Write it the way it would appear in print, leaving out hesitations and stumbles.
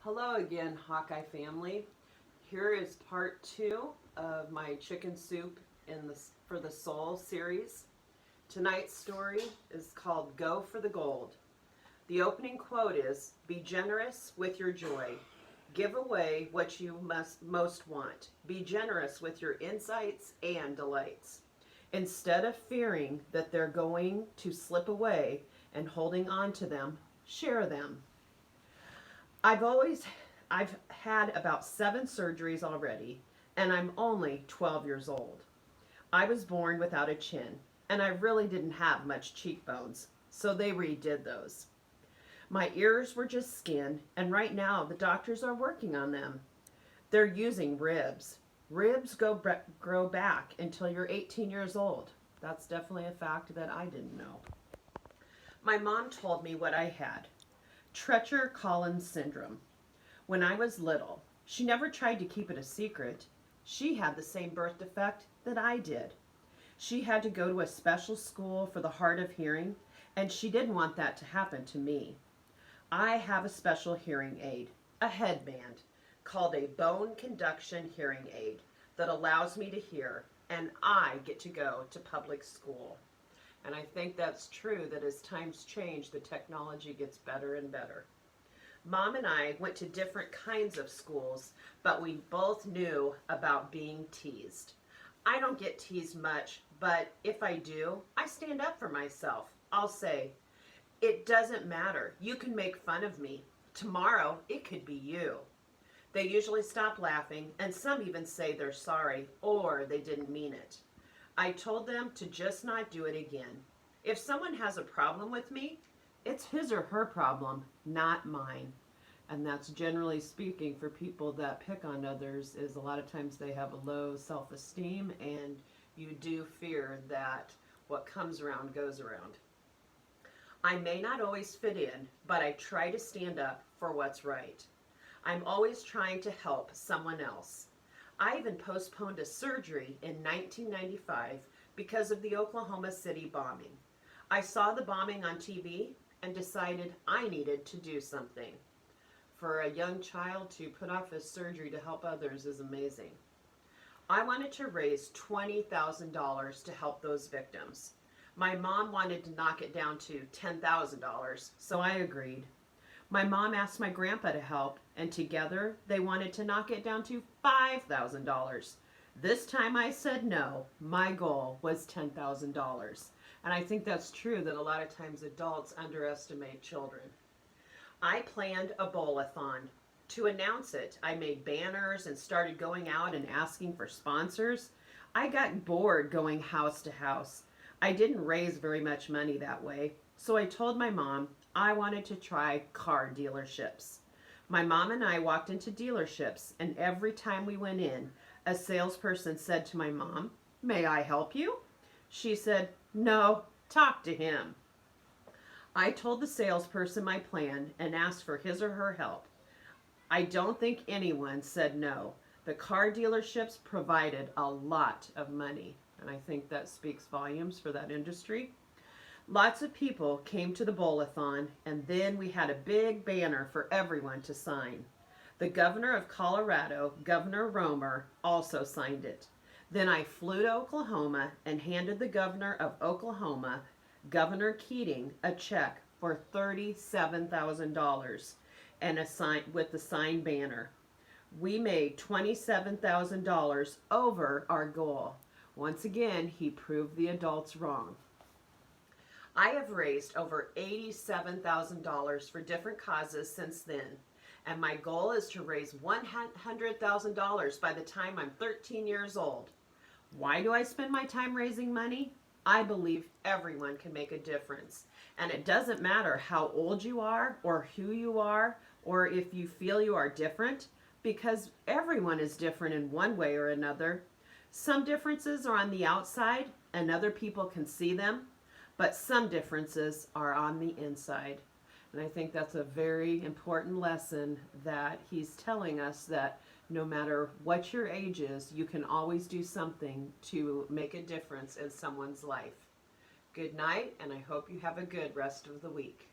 Hello again, Hawkeye family. Here is part 2 of my chicken soup for the soul series. Tonight's story is called Go for the Gold. The opening quote is, "Be generous with your joy. Give away what you most want. Be generous with your insights and delights. Instead of fearing that they're going to slip away and holding on to them, share them." I've had about 7 surgeries already, and I'm only 12 years old. I was born without a chin, and I really didn't have much cheekbones, so they redid those. My ears were just skin, and right now the doctors are working on them. They're using ribs. Ribs grow back until you're 18 years old. That's definitely a fact that I didn't know. My mom told me what I had. Treacher-Collins syndrome. When I was little, she never tried to keep it a secret. She had the same birth defect that I did. She had to go to a special school for the hard of hearing, and she didn't want that to happen to me. I have a special hearing aid, a headband, called a bone conduction hearing aid that allows me to hear, and I get to go to public school. And I think that's true, that as times change, the technology gets better and better. Mom and I went to different kinds of schools, but we both knew about being teased. I don't get teased much, but if I do, I stand up for myself. I'll say, "It doesn't matter. You can make fun of me. Tomorrow, it could be you." They usually stop laughing, and some even say they're sorry or they didn't mean it. I told them to just not do it again. If someone has a problem with me, it's his or her problem, not mine. And that's generally speaking for people that pick on others, is a lot of times they have a low self-esteem, and you do fear that what comes around goes around. I may not always fit in, but I try to stand up for what's right. I'm always trying to help someone else. I even postponed a surgery in 1995 because of the Oklahoma City bombing. I saw the bombing on TV and decided I needed to do something. For a young child to put off a surgery to help others is amazing. I wanted to raise $20,000 to help those victims. My mom wanted to knock it down to $10,000, so I agreed. My mom asked my grandpa to help, and together they wanted to knock it down to $5,000. This time I said no. My goal was $10,000. And I think that's true, that a lot of times adults underestimate children. I planned a bowl-a-thon. To announce it, I made banners and started going out and asking for sponsors. I got bored going house to house. I didn't raise very much money that way, so I told my mom I wanted to try car dealerships. My mom and I walked into dealerships, and every time we went in, a salesperson said to my mom, "May I help you?" She said, "No, talk to him." I told the salesperson my plan and asked for his or her help. I don't think anyone said no. The car dealerships provided a lot of money, and I think that speaks volumes for that industry. Lots of people came to the bowl-a-thon, and then we had a big banner for everyone to sign. The governor of Colorado, Governor Romer, also signed it. Then I flew to Oklahoma and handed the governor of Oklahoma, Governor Keating, a check for $37,000 and with the signed banner. We made $27,000 over our goal. Once again, he proved the adults wrong. I have raised over $87,000 for different causes since then, and my goal is to raise $100,000 by the time I'm 13 years old. Why do I spend my time raising money? I believe everyone can make a difference, and it doesn't matter how old you are or who you are or if you feel you are different, because everyone is different in one way or another. Some differences are on the outside and other people can see them, but some differences are on the inside. And I think that's a very important lesson that he's telling us, that no matter what your age is, you can always do something to make a difference in someone's life. Good night, and I hope you have a good rest of the week.